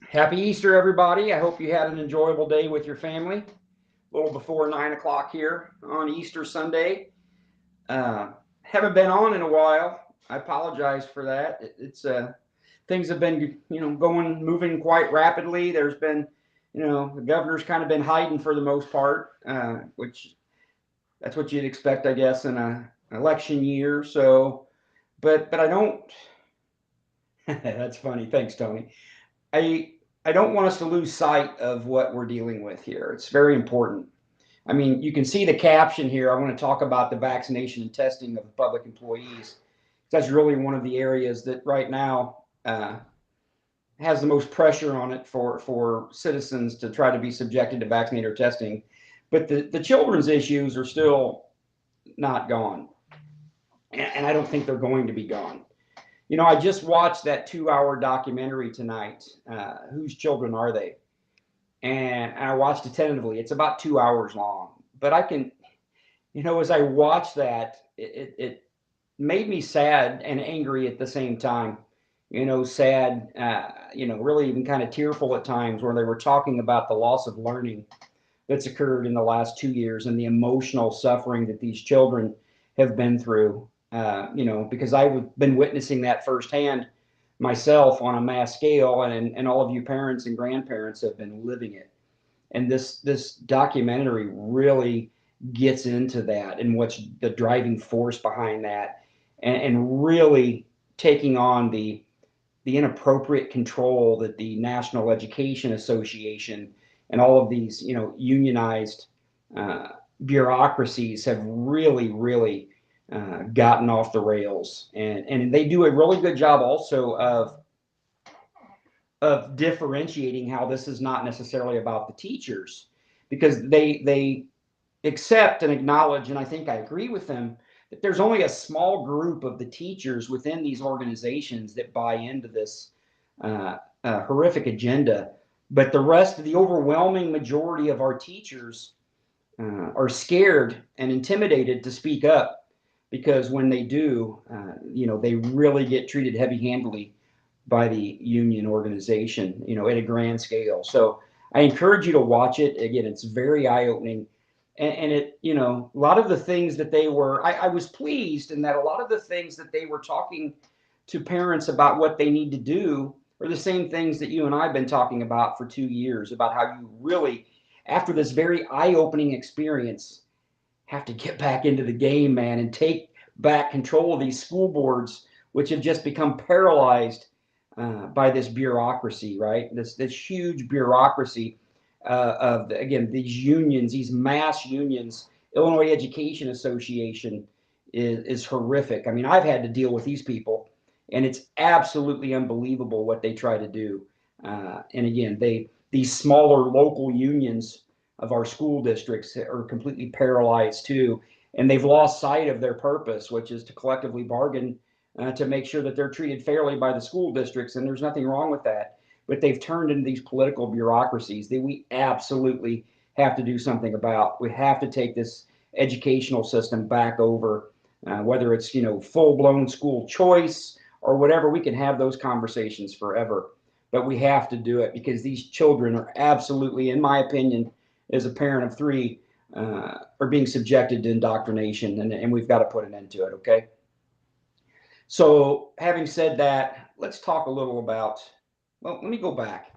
Happy Easter, everybody. I hope you had an enjoyable day with your family. A little before 9 o'clock here on Easter Sunday. Uh, haven't been on in a while. I apologize for that. It's things have been, moving quite rapidly. There's been, the governor's kind of been hiding for the most part, which that's what you'd expect, I guess, in an election year. So, but I don't. That's funny. Thanks, Tony. I I don't want us to lose sight of what we're dealing with here. It's very important. I mean, you can see the caption here. I want to talk about the vaccination and testing of public employees. That's really one of the areas that right now has the most pressure on it for citizens to try to be subjected to vaccinator testing. But the children's issues are still not gone. And I don't think they're going to be gone. I just watched that 2 hour documentary tonight. Whose children are they? And I watched it tentatively. It's about 2 hours long. But I can, as I watched that, it made me sad and angry at the same time. Sad, really even kind of tearful at times where they were talking about the loss of learning that's occurred in the last 2 years and the emotional suffering that these children have been through. Because I've been witnessing that firsthand myself on a mass scale, and all of you parents and grandparents have been living it. And this documentary really gets into that and what's the driving force behind that, and really taking on the inappropriate control that the National Education Association and all of these unionized uh, bureaucracies have really gotten off the rails, and they do a really good job also of differentiating how this is not necessarily about the teachers, because they accept and acknowledge, and I think I agree with them, that there's only a small group of the teachers within these organizations that buy into this horrific agenda. But the rest of the overwhelming majority of our teachers are scared and intimidated to speak up, because when they do, they really get treated heavy-handedly by the union organization, at a grand scale. So I encourage you to watch it. Again, it's very eye-opening. And it, a lot of the things that I was pleased in that a lot of the things that they were talking to parents about what they need to do are the same things that you and I have been talking about for 2 years, about how you really, after this very eye-opening experience, have to get back into the game, man, and take back control of these school boards, which have just become paralyzed by this bureaucracy, right? This huge bureaucracy of, again, these unions, these mass unions. Illinois Education Association is horrific. I mean, I've had to deal with these people, and it's absolutely unbelievable what they try to do. And again, these smaller local unions of our school districts are completely paralyzed too, and they've lost sight of their purpose, which is to collectively bargain to make sure that they're treated fairly by the school districts, and there's nothing wrong with that. But they've turned into these political bureaucracies that we absolutely have to do something about. We have to take this educational system back over, whether it's full-blown school choice or whatever. We can have those conversations forever, but we have to do it because these children are absolutely, in my opinion, as a parent of three, are being subjected to indoctrination, and we've got to put an end to it. Okay. So, having said that, let's talk a little about, well, let me go back.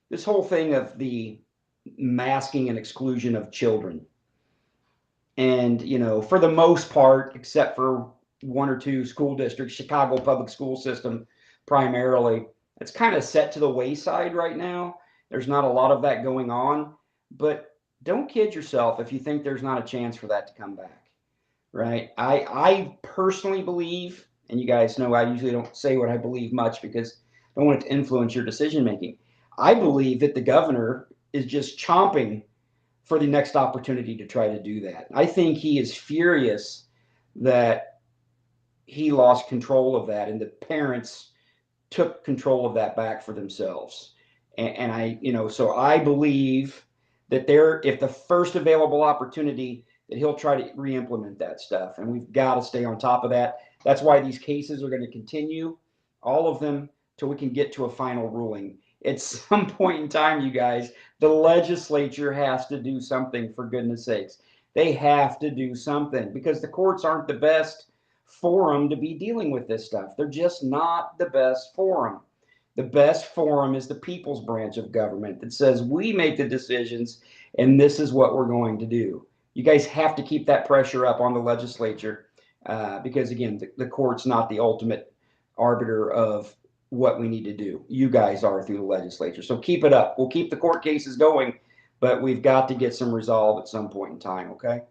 This whole thing of the masking and exclusion of children. And, for the most part, except for one or two school districts, Chicago public school system primarily, it's kind of set to the wayside right now. There's not a lot of that going on, but don't kid yourself if you think there's not a chance for that to come back, right? I personally believe, and you guys know I usually don't say what I believe much because I don't want it to influence your decision making. I believe that the governor is just chomping for the next opportunity to try to do that. I think he is furious that he lost control of that and the parents took control of that back for themselves. And so I believe that if the first available opportunity, that he'll try to re-implement that stuff. And we've got to stay on top of that. That's why these cases are going to continue, all of them, till we can get to a final ruling. At some point in time, you guys, the legislature has to do something, for goodness sakes. They have to do something because the courts aren't the best forum to be dealing with this stuff. They're just not the best forum. The best forum is the people's branch of government that says we make the decisions and this is what we're going to do. You guys have to keep that pressure up on the legislature because, again, the court's not the ultimate arbiter of what we need to do. You guys are through the legislature. So keep it up. We'll keep the court cases going, but we've got to get some resolve at some point in time, okay?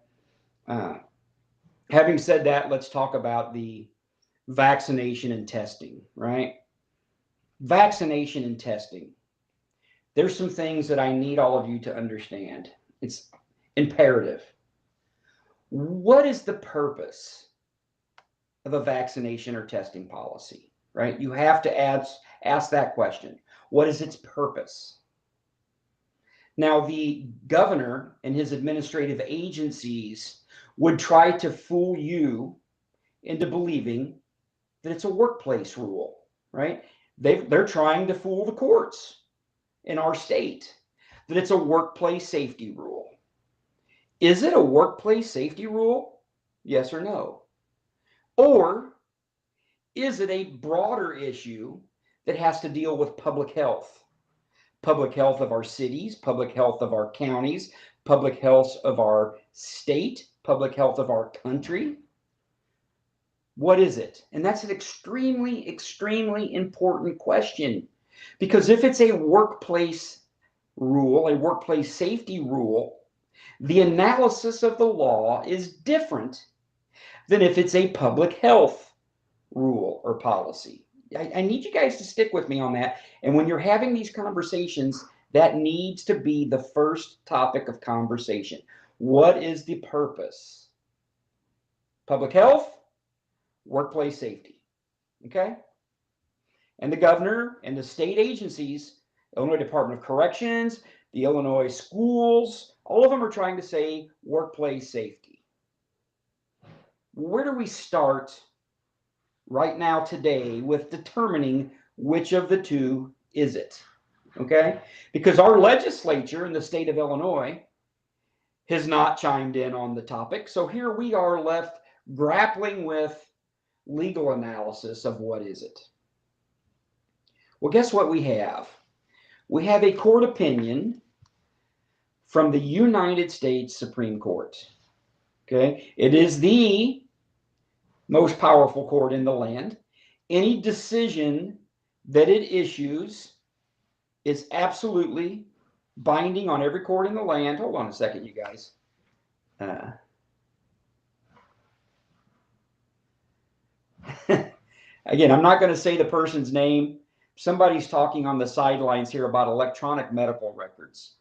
Having said that, let's talk about the vaccination and testing, right? Vaccination and testing. There's some things that I need all of you to understand. It's imperative. What is the purpose of a vaccination or testing policy, right? You have to ask that question. What is its purpose? Now, the governor and his administrative agencies would try to fool you into believing that it's a workplace rule, right? They're trying to fool the courts in our state that it's a workplace safety rule. Is it a workplace safety rule? Yes or no? Or is it a broader issue that has to deal with public health? Public health of our cities, public health of our counties, public health of our state, public health of our country? What is it? And that's an extremely, extremely important question. Because if it's a workplace rule, a workplace safety rule, the analysis of the law is different than if it's a public health rule or policy. I need you guys to stick with me on that. And when you're having these conversations, that needs to be the first topic of conversation. What is the purpose? Public health, workplace safety. Okay? And the governor and the state agencies, Illinois Department of Corrections, the Illinois schools, all of them are trying to say workplace safety. Where do we start right now today with determining which of the two is it? Okay? Because our legislature in the state of Illinois has not chimed in on the topic. So here we are left grappling with legal analysis of what is it. Well, guess what we have? We have a court opinion from the United States Supreme Court. Okay? It is the most powerful court in the land. Any decision that it issues is absolutely binding on every court in the land. Hold on a second, you guys. Again, I'm not going to say the person's name. Somebody's talking on the sidelines here about electronic medical records.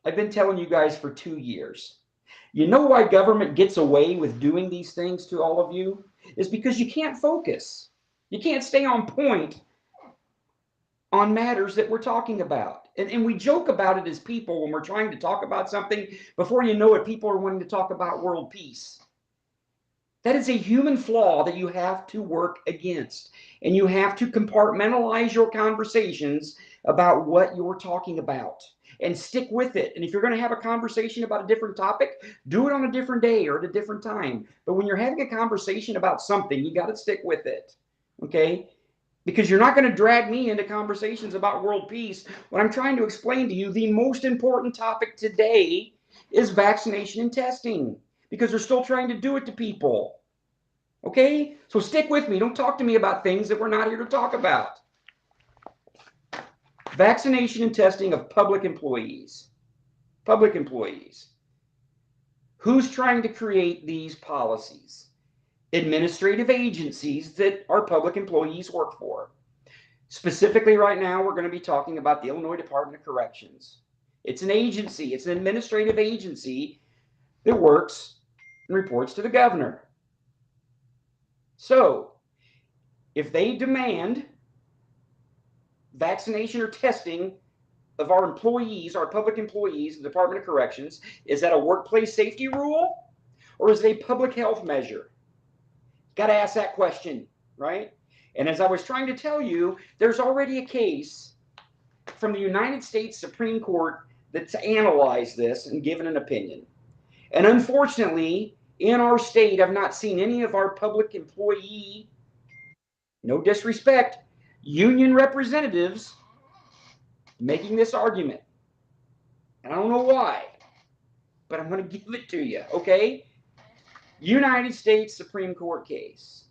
I've been telling you guys for 2 years. You know why government gets away with doing these things to all of you? Is because you can't focus. You can't stay on point on matters that we're talking about. And we joke about it as people when we're trying to talk about something. Before you know it, people are wanting to talk about world peace. That is a human flaw that you have to work against. And you have to compartmentalize your conversations about what you're talking about and stick with it. And if you're going to have a conversation about a different topic, do it on a different day or at a different time. But when you're having a conversation about something, you got to stick with it. Okay? Because you're not going to drag me into conversations about world peace when I'm trying to explain to you the most important topic today is vaccination and testing. Because they're still trying to do it to people. Okay? So stick with me. Don't talk to me about things that we're not here to talk about. Vaccination and testing of public employees. Public employees. Who's trying to create these policies? Administrative agencies that our public employees work for. Specifically right now, we're going to be talking about the Illinois Department of Corrections. It's an agency. It's an administrative agency that works and reports to the governor. So, if they demand vaccination or testing of our employees, our public employees, the Department of Corrections, is that a workplace safety rule or is it a public health measure? Got to ask that question, right? And as I was trying to tell you, there's already a case from the United States Supreme Court that's analyzed this and given an opinion. And unfortunately, in our state, I've not seen any of our public employee, no disrespect, union representatives making this argument. And I don't know why, but I'm going to give it to you, okay? United States Supreme Court case.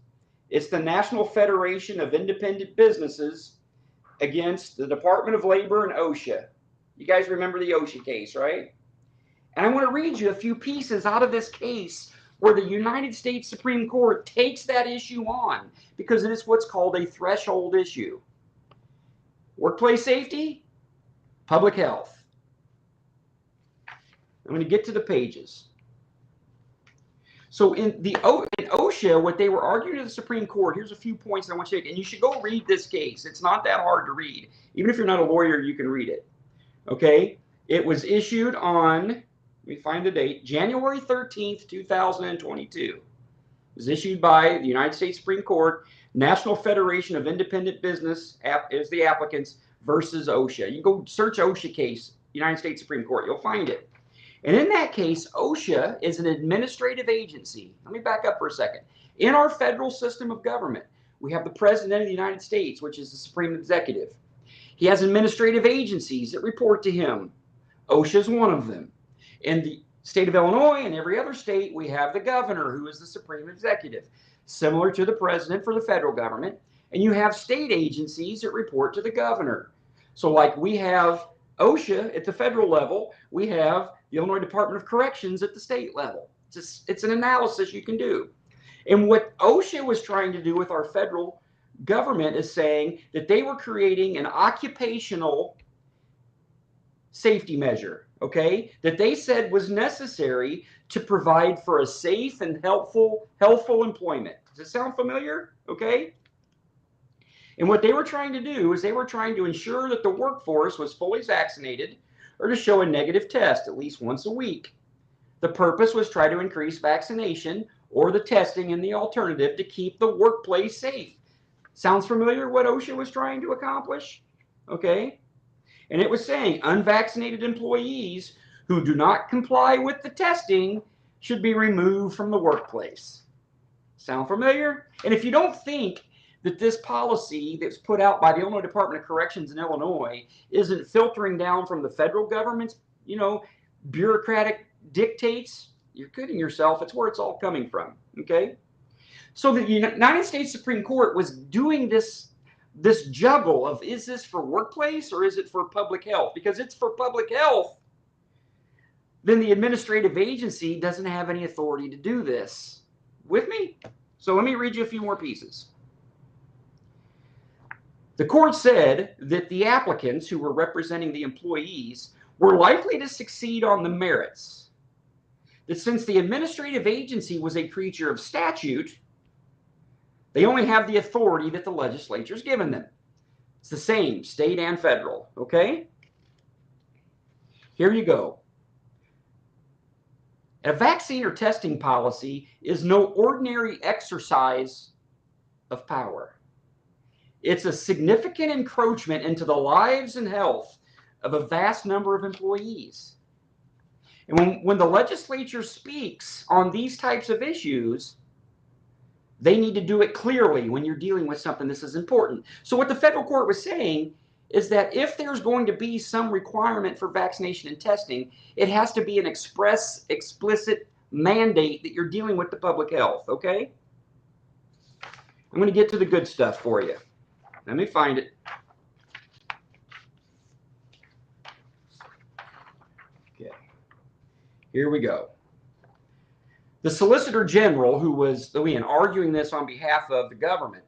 It's the National Federation of Independent Businesses against the Department of Labor and OSHA. You guys remember the OSHA case, right? And I want to read you a few pieces out of this case where the United States Supreme Court takes that issue on because it is what's called a threshold issue. Workplace safety, public health. I'm going to get to the pages. So in OSHA, what they were arguing to the Supreme Court, here's a few points I want you to take, and you should go read this case. It's not that hard to read. Even if you're not a lawyer, you can read it. Okay? It was issued on, let me find the date, January 13th, 2022. It was issued by the United States Supreme Court, National Federation of Independent Business is the applicants versus OSHA. You can go search OSHA case, United States Supreme Court. You'll find it. And in that case, OSHA is an administrative agency. Let me back up for a second. In our federal system of government, we have the President of the United States, which is the Supreme Executive. He has administrative agencies that report to him. OSHA is one of them. In the state of Illinois and every other state, we have the governor, who is the Supreme Executive, similar to the president for the federal government. And you have state agencies that report to the governor. So like we have OSHA at the federal level, we have the Illinois Department of Corrections at the state level. It's an analysis you can do. And what OSHA was trying to do with our federal government is saying that they were creating an occupational safety measure, okay, that they said was necessary to provide for a safe and healthful employment. Does it sound familiar? Okay. And what they were trying to do is they were trying to ensure that the workforce was fully vaccinated or to show a negative test at least once a week. The purpose was try to increase vaccination or the testing and the alternative to keep the workplace safe. Sounds familiar what OSHA was trying to accomplish? Okay. And it was saying unvaccinated employees who do not comply with the testing should be removed from the workplace. Sound familiar? And if you don't think that this policy that's put out by the Illinois Department of Corrections in Illinois isn't filtering down from the federal government's, bureaucratic dictates, you're kidding yourself. It's where it's all coming from, okay? So the United States Supreme Court was doing this juggle of, is this for workplace or is it for public health? Because it's for public health, then the administrative agency doesn't have any authority to do this. With me? So let me read you a few more pieces. The court said that the applicants who were representing the employees were likely to succeed on the merits. That since the administrative agency was a creature of statute, they only have the authority that the legislature's given them. It's the same, state and federal, okay? Here you go. A vaccine or testing policy is no ordinary exercise of power. It's a significant encroachment into the lives and health of a vast number of employees. And when the legislature speaks on these types of issues, they need to do it clearly when you're dealing with something this is important. So what the federal court was saying is that if there's going to be some requirement for vaccination and testing, it has to be an explicit mandate that you're dealing with the public health, okay? I'm going to get to the good stuff for you. Let me find it. Okay. Here we go. The Solicitor General, who was, again, arguing this on behalf of the government,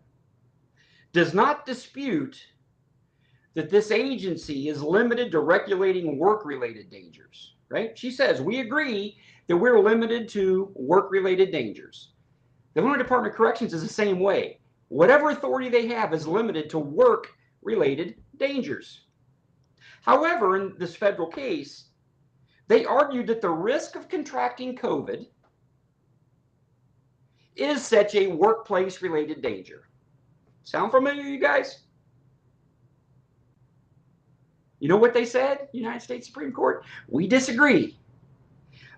does not dispute that this agency is limited to regulating work-related dangers, right? She says, we agree that we're limited to work-related dangers. The Illinois Department of Corrections is the same way. Whatever authority they have is limited to work-related dangers. However, in this federal case, they argued that the risk of contracting COVID is such a workplace-related danger. Sound familiar, you guys? You know what they said, United States Supreme Court? We disagree.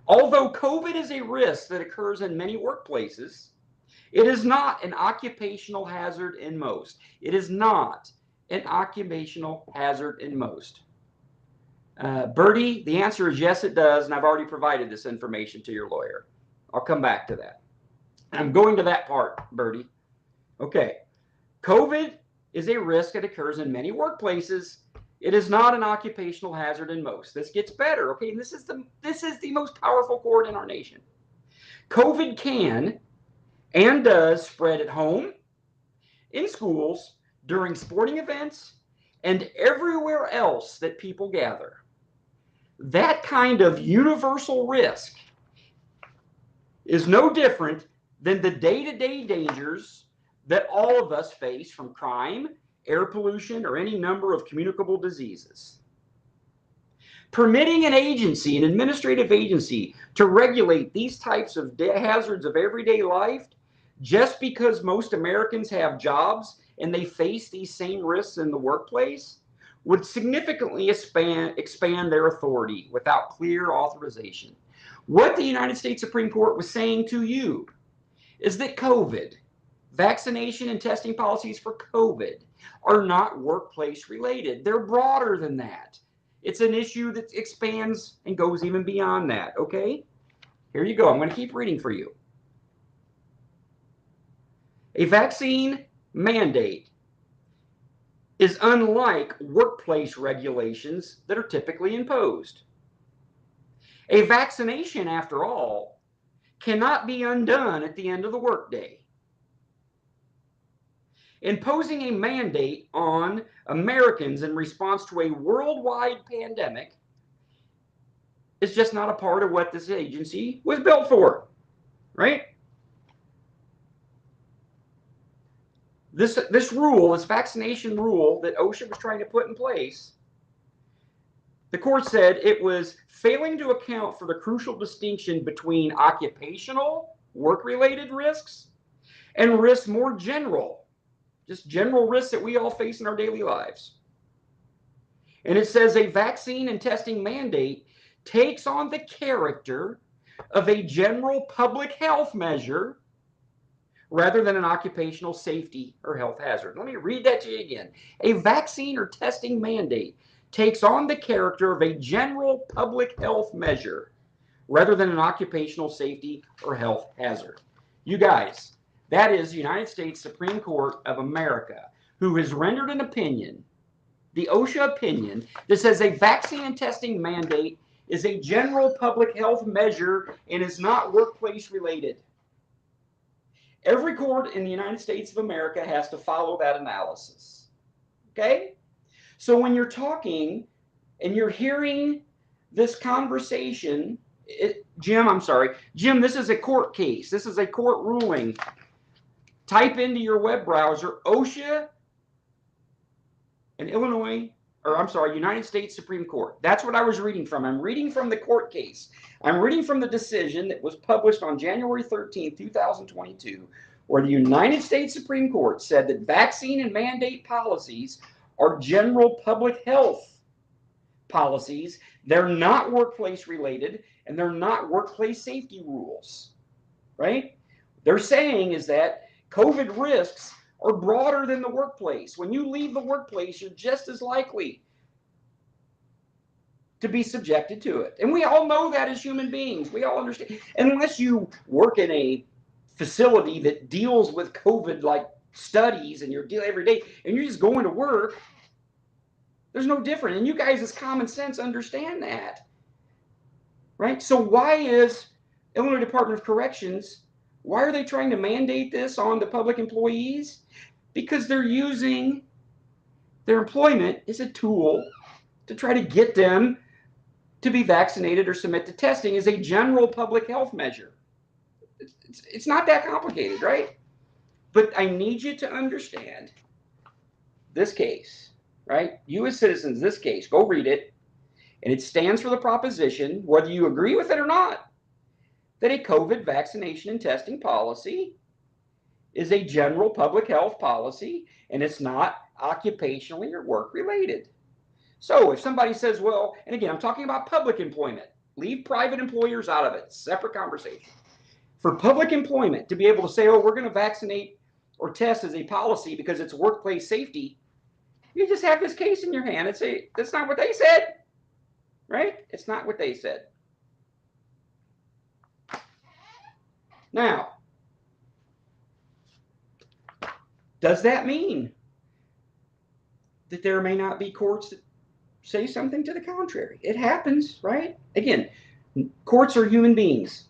Although COVID is a risk that occurs in many workplaces, it is not an occupational hazard in most. It is not an occupational hazard in most. Bertie, the answer is yes, it does, and I've already provided this information to your lawyer. I'll come back to that. I'm going to that part, Bertie. Okay. COVID is a risk that occurs in many workplaces. It is not an occupational hazard in most. This gets better. Okay, this is the most powerful court in our nation. COVID can and does spread at home, in schools, during sporting events, and everywhere else that people gather. That kind of universal risk is no different than the day-to-day dangers that all of us face from crime, air pollution, or any number of communicable diseases. Permitting an agency, an administrative agency, to regulate these types of hazards of everyday life just because most Americans have jobs and they face these same risks in the workplace would significantly expand their authority without clear authorization. What the United States Supreme Court was saying to you is that COVID, vaccination and testing policies for COVID, are not workplace related. They're broader than that. It's an issue that expands and goes even beyond that, okay? Here you go. I'm going to keep reading for you. A vaccine mandate is unlike workplace regulations that are typically imposed. A vaccination, after all, cannot be undone at the end of the workday. Imposing a mandate on Americans in response to a worldwide pandemic is just not a part of what this agency was built for, right? This rule, this vaccination rule that OSHA was trying to put in place, the court said it was failing to account for the crucial distinction between occupational, work-related risks and risks more general, just general risks that we all face in our daily lives. And it says a vaccine and testing mandate takes on the character of a general public health measure rather than an occupational safety or health hazard. Let me read that to you again. A vaccine or testing mandate takes on the character of a general public health measure rather than an occupational safety or health hazard. You guys, that is the United States Supreme Court of America, who has rendered an opinion, the OSHA opinion, that says a vaccine and testing mandate is a general public health measure and is not workplace related. Every court in the United States of America has to follow that analysis. Okay? So when you're talking and you're hearing this conversation, Jim, this is a court case. This is a court ruling. Type into your web browser OSHA and United States Supreme Court. That's what I was reading from. I'm reading from the court case. I'm reading from the decision that was published on January 13, 2022, where the United States Supreme Court said that vaccine and mandate policies are general public health policies. They're not workplace related, and they're not workplace safety rules, right? They're saying is that COVID risks are broader than the workplace. When you leave the workplace, you're just as likely to be subjected to it. And we all know that as human beings. We all understand. Unless you work in a facility that deals with COVID like studies and you're dealing every day and you're just going to work, there's no different. And you guys as common sense understand that, right? So why is Illinois Department of Corrections, why are they trying to mandate this on the public employees? Because they're using their employment as a tool to try to get them to be vaccinated or submit to testing as a general public health measure. It's not that complicated, right? But I need you to understand this case, right? You as citizens, this case, go read it. And it stands for the proposition, whether you agree with it or not, that a COVID vaccination and testing policy is a general public health policy and it's not occupationally or work related. So if somebody says, well, and again, I'm talking about public employment. Leave private employers out of it. Separate conversation. For public employment to be able to say, oh, we're going to vaccinate or test as a policy because it's workplace safety, you just have this case in your hand and say, that's not what they said, right? It's not what they said. Now, does that mean that there may not be courts that say something to the contrary? It happens, right? Again, courts are human beings.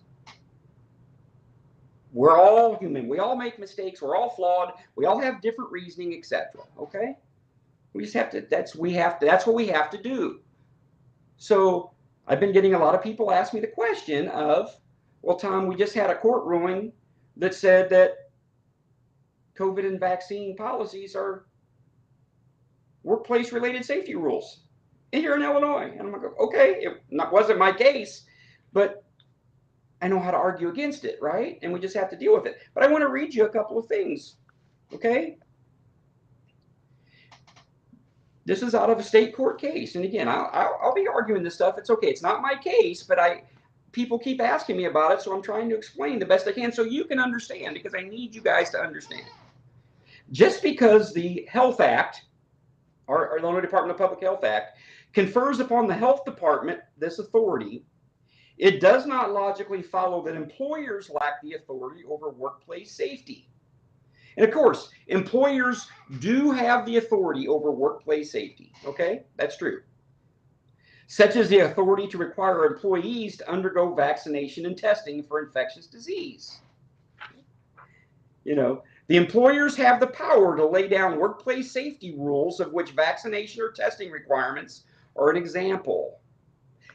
We're all human. We all make mistakes. We're all flawed. We all have different reasoning, etc. Okay? We just have to, that's what we have to do. So I've been getting a lot of people ask me the question of, well, Tom, we just had a court ruling that said that COVID and vaccine policies are workplace-related safety rules here in Illinois. And I'm like, okay, it wasn't my case, but I know how to argue against it, right? And we just have to deal with it. But I want to read you a couple of things, okay? This is out of a state court case. And again, I'll be arguing this stuff. It's okay. It's not my case, but people keep asking me about it, so I'm trying to explain the best I can so you can understand, because I need you guys to understand. Just because the Health Act, our Illinois Department of Public Health Act, confers upon the health department this authority, it does not logically follow that employers lack the authority over workplace safety. And of course, employers do have the authority over workplace safety, okay? That's true. Such as the authority to require employees to undergo vaccination and testing for infectious disease. You know, the employers have the power to lay down workplace safety rules, of which vaccination or testing requirements are an example.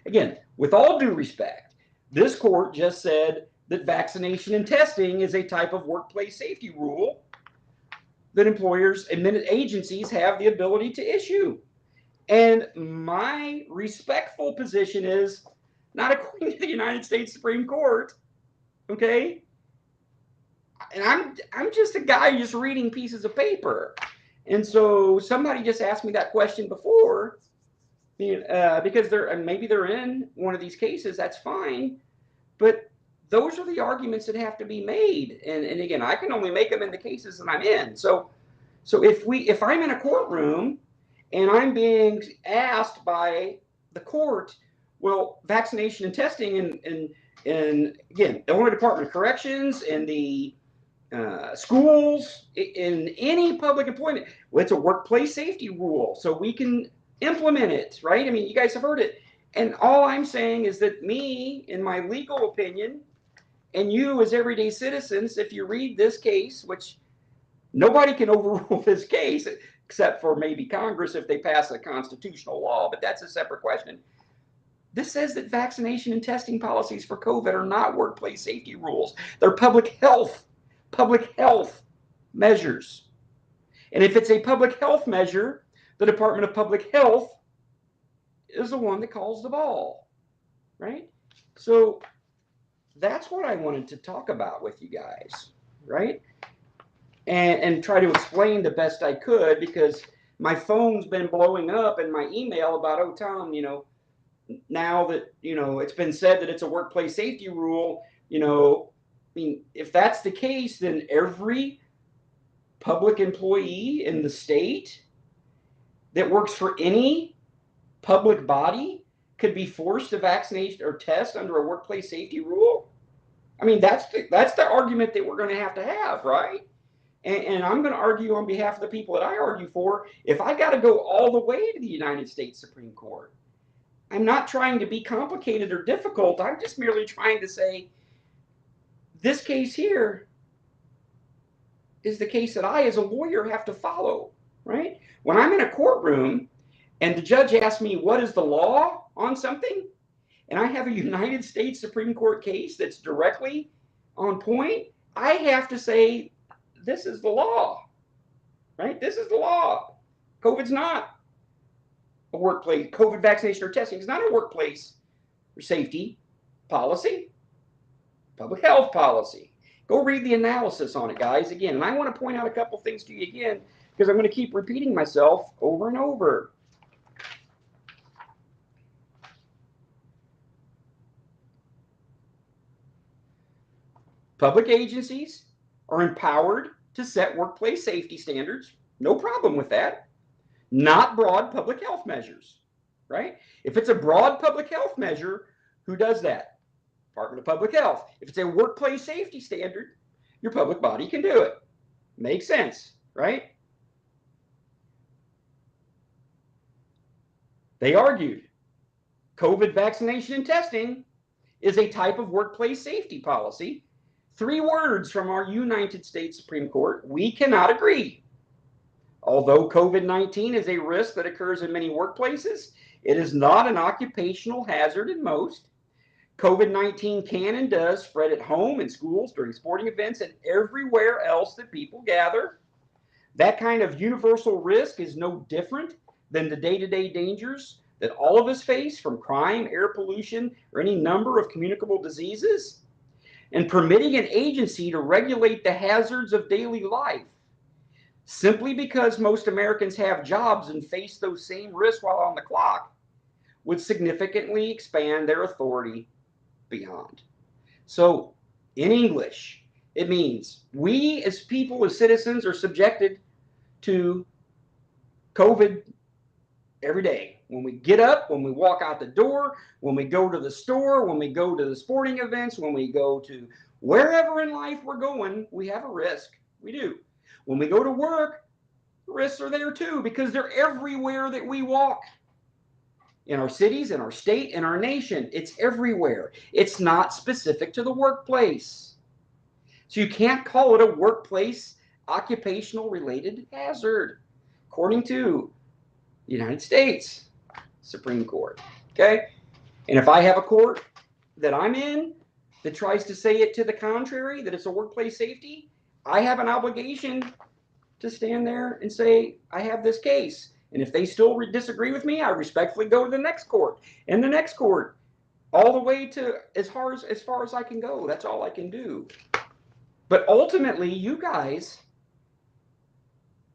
Again, with all due respect, this court just said that vaccination and testing is a type of workplace safety rule that employers and agencies have the ability to issue. And my respectful position is, not according to the United States Supreme Court, okay? And I'm just a guy just reading pieces of paper. And so somebody just asked me that question before, because maybe they're in one of these cases, that's fine. But those are the arguments that have to be made. And again, I can only make them in the cases that I'm in. So if I'm in a courtroom and I'm being asked by the court, well, vaccination and testing and again, Illinois Department of Corrections and the schools, in any public employment, well, it's a workplace safety rule, so we can implement it, right? I mean, you guys have heard it. And all I'm saying is that me, in my legal opinion, and you as everyday citizens, if you read this case, which nobody can overrule this case, except for maybe Congress if they pass a constitutional law, but that's a separate question. This says that vaccination and testing policies for COVID are not workplace safety rules. They're public health measures. And if it's a public health measure, the Department of Public Health is the one that calls the ball, right? So that's what I wanted to talk about with you guys, right? And try to explain the best I could, because my phone's been blowing up and my email about, oh, Tom, now that, it's been said that it's a workplace safety rule, I mean, if that's the case, then every public employee in the state that works for any public body could be forced to vaccinate or test under a workplace safety rule. I mean, that's the argument that we're going to have, right? And I'm going to argue on behalf of the people that I argue for. If I got to go all the way to the United States Supreme Court, I'm not trying to be complicated or difficult. I'm just merely trying to say, this case here is the case that I, as a lawyer, have to follow, right? When I'm in a courtroom and the judge asks me, what is the law on something? And I have a United States Supreme Court case that's directly on point, I have to say, this is the law, right? This is the law. COVID's not a workplace, COVID vaccination or testing is not a workplace or safety policy, public health policy. Go read the analysis on it, guys, again. And I want to point out a couple things to you again, because I'm going to keep repeating myself over and over. Public agencies are empowered to set workplace safety standards. No problem with that. Not broad public health measures, right? If it's a broad public health measure, who does that? Department of Public Health. If it's a workplace safety standard, your public body can do it. Makes sense, right? They argued COVID vaccination and testing is a type of workplace safety policy. 3 words from our United States Supreme Court. We cannot agree. Although COVID-19 is a risk that occurs in many workplaces, it is not an occupational hazard in most. COVID-19 can and does spread at home, in schools, during sporting events, and everywhere else that people gather. That kind of universal risk is no different than the day-to-day dangers that all of us face from crime, air pollution, or any number of communicable diseases. And permitting an agency to regulate the hazards of daily life simply because most Americans have jobs and face those same risks while on the clock would significantly expand their authority beyond. So, in English, it means we as people, as citizens, are subjected to COVID every day. When we get up, when we walk out the door, when we go to the store, when we go to the sporting events, when we go to wherever in life we're going, we have a risk. We do. When we go to work, risks are there too because they're everywhere that we walk. In our cities, in our state, in our nation, it's everywhere. It's not specific to the workplace. So you can't call it a workplace occupational related hazard, according to the United States Supreme Court. Okay? And if I have a court that I'm in that tries to say it to the contrary, that it's a workplace safety, I have an obligation to stand there and say, I have this case. And if they still disagree with me, I respectfully go to the next court and the next court, all the way to as far as I can go. That's all I can do. But ultimately, you guys,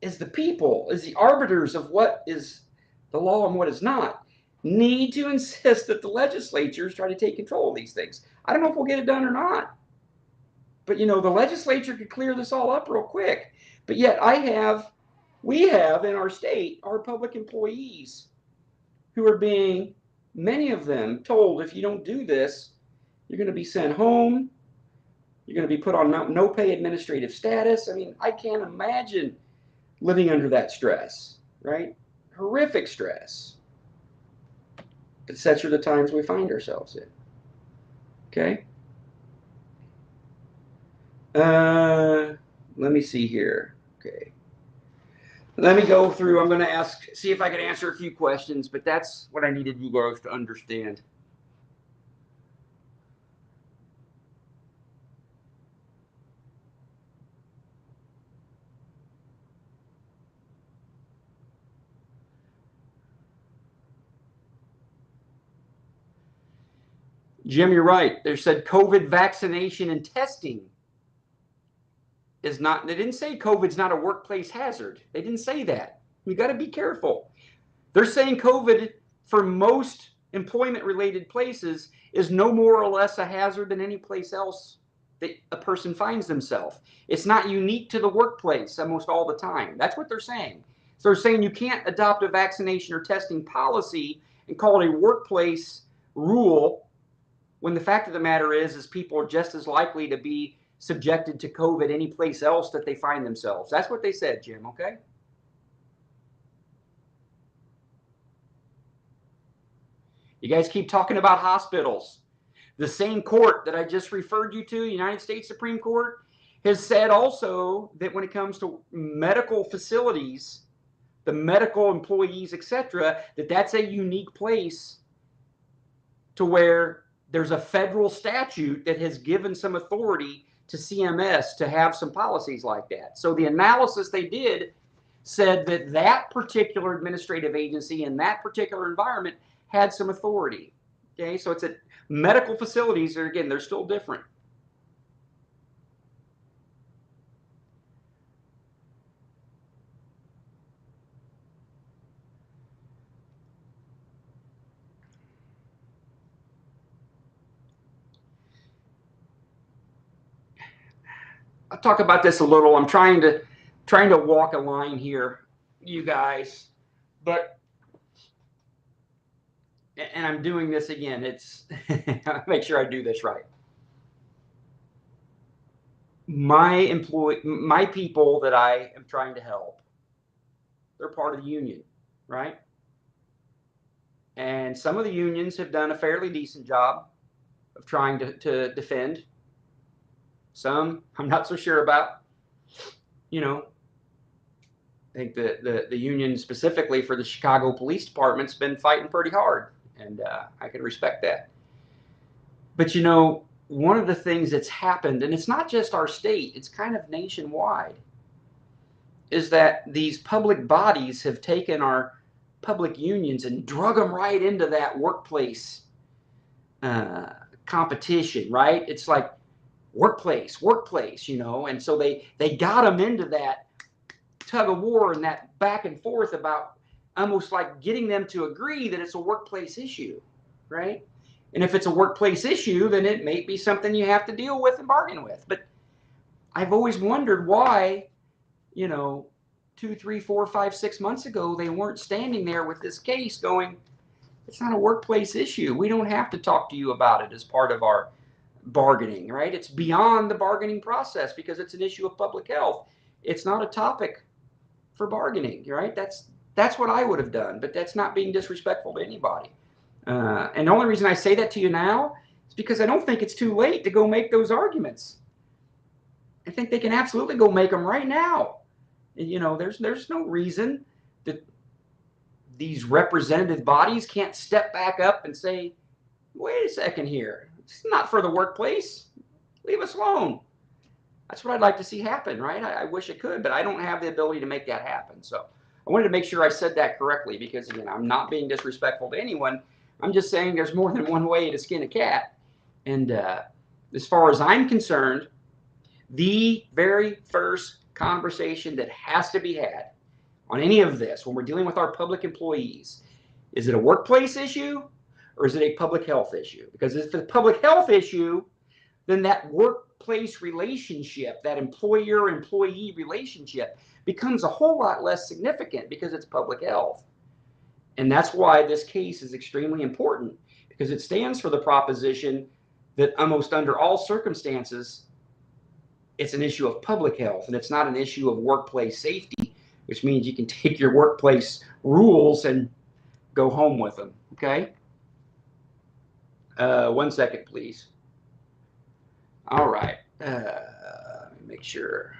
as the people, as the arbiters of what is the law and what is not, need to insist that the legislatures try to take control of these things. I don't know if we'll get it done or not. But the legislature could clear this all up real quick. But yet we have in our state, our public employees who are being, many of them, told if you don't do this, you're going to be sent home. You're going to be put on no pay administrative status. I mean, I can't imagine living under that stress, right? Horrific stress. But such are the times we find ourselves in. Okay? Let me see here. Okay. Let me go through. I'm going to see if I can answer a few questions, but that's what I needed you guys to understand. Jim, you're right. They said COVID vaccination and testing is not, they didn't say COVID's not a workplace hazard. They didn't say that. You got to be careful. They're saying COVID for most employment related places is no more or less a hazard than any place else that a person finds themselves. It's not unique to the workplace almost all the time. That's what they're saying. So they're saying you can't adopt a vaccination or testing policy and call it a workplace rule when the fact of the matter is people are just as likely to be subjected to COVID any place else that they find themselves. That's what they said, Jim, okay? You guys keep talking about hospitals. The same court that I just referred you to, United States Supreme Court, has said also that when it comes to medical facilities, the medical employees, etc., that's a unique place to where there's a federal statute that has given some authority to CMS to have some policies like that. So the analysis they did said that that particular administrative agency in that particular environment had some authority. Okay, so it's at medical facilities, or again, they're still different. talk about this a little. I'm trying to walk a line here, you guys, but and I'm doing this again. It's make sure I do this right. My people that I am trying to help, they're part of the union, right? And some of the unions have done a fairly decent job of trying to defend. Some I'm not so sure about. I think the union specifically for the Chicago Police Department's been fighting pretty hard, and I can respect that. But one of the things that's happened, and it's not just our state, it's kind of nationwide, is that these public bodies have taken our public unions and drug them right into that workplace competition, right? It's like workplace, and so they got them into that tug of war and that back and forth about almost like getting them to agree that it's a workplace issue, right? And if it's a workplace issue, then it may be something you have to deal with and bargain with. But I've always wondered why, 2, 3, 4, 5, 6 months ago, they weren't standing there with this case going, it's not a workplace issue. We don't have to talk to you about it as part of our bargaining, right? It's beyond the bargaining process because it's an issue of public health. It's not a topic for bargaining, right? That's what I would have done, but that's not being disrespectful to anybody. And the only reason I say that to you now is because I don't think it's too late to go make those arguments. I think they can absolutely go make them right now. There's no reason that these representative bodies can't step back up and say, wait a second here, it's not for the workplace. Leave us alone. That's what I'd like to see happen, right? I wish it could, but I don't have the ability to make that happen. So I wanted to make sure I said that correctly because, again, I'm not being disrespectful to anyone. I'm just saying there's more than one way to skin a cat. And as far as I'm concerned, the very first conversation that has to be had on any of this when we're dealing with our public employees, is it a workplace issue or is it a public health issue? Because if it's a public health issue, then that workplace relationship, that employer-employee relationship becomes a whole lot less significant because it's public health. And that's why this case is extremely important, because it stands for the proposition that almost under all circumstances, it's an issue of public health and it's not an issue of workplace safety, which means you can take your workplace rules and go home with them. Okay? 1 second, please. All right. Let me make sure.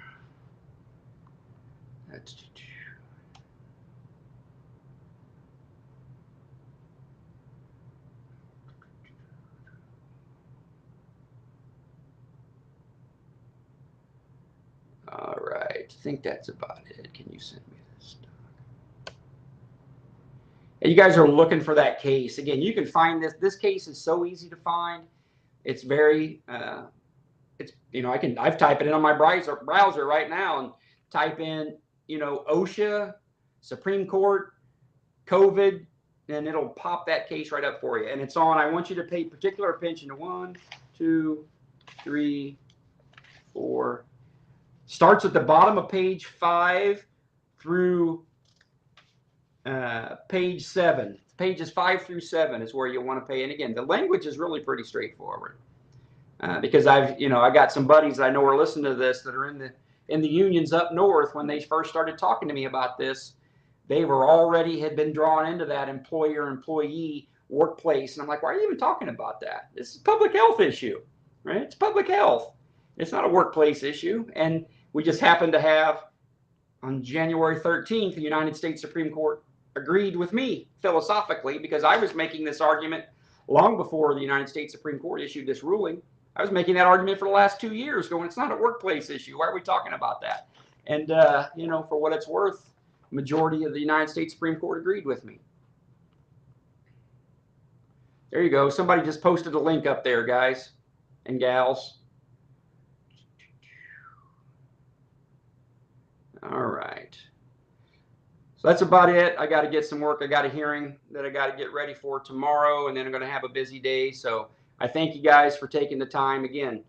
That's all right. I think that's about it. Can you send me this stuff? And you guys are looking for that case. Again, you can find this. This case is so easy to find. It's very, I've typed it in on my browser right now and type in, OSHA, Supreme Court, COVID, and it'll pop that case right up for you. And it's on, I want you to pay particular attention to 1, 2, 3, 4. Starts at the bottom of page 5 through page 7. Pages 5 through 7 is where you want to pay. And again, the language is really pretty straightforward. Because I got some buddies that I know are listening to this that are in the unions up north. When they first started talking to me about this, they had been drawn into that employer-employee workplace. And I'm like, why are you even talking about that? This is a public health issue, right? It's public health. It's not a workplace issue. And we just happened to have, on January 13th, the United States Supreme Court agreed with me philosophically, because I was making this argument long before the United States Supreme Court issued this ruling. I was making that argument for the last 2 years, going, it's not a workplace issue. Why are we talking about that? And, for what it's worth, the majority of the United States Supreme Court agreed with me. There you go. Somebody just posted a link up there, guys and gals. All right. So that's about it. I got to get some work. I got a hearing that I got to get ready for tomorrow, and then I'm going to have a busy day. So I thank you guys for taking the time. Again,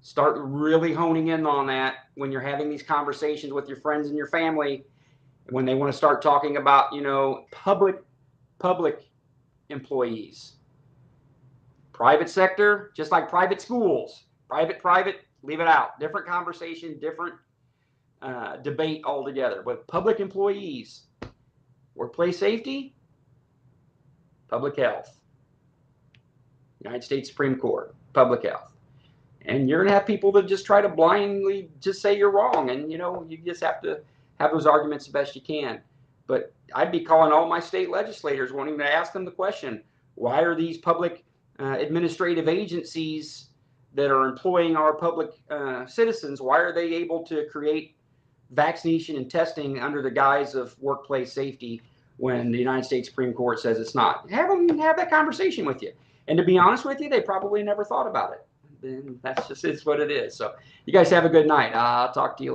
Start really honing in on that when you're having these conversations with your friends and your family, when they want to start talking about, public employees. Private sector, just like private schools, private, leave it out. Different conversation, different debate altogether. But public employees, workplace safety, public health. United States Supreme Court, public health. And you're going to have people that just try to blindly just say you're wrong. And, you just have to have those arguments the best you can. But I'd be calling all my state legislators, wanting to ask them the question, why are these public administrative agencies that are employing our public citizens, why are they able to create vaccination and testing under the guise of workplace safety when the United States Supreme Court says it's not? Have them have that conversation with you. And to be honest with you, they probably never thought about it. Then that's just it's what it is. So you guys have a good night. I'll talk to you later.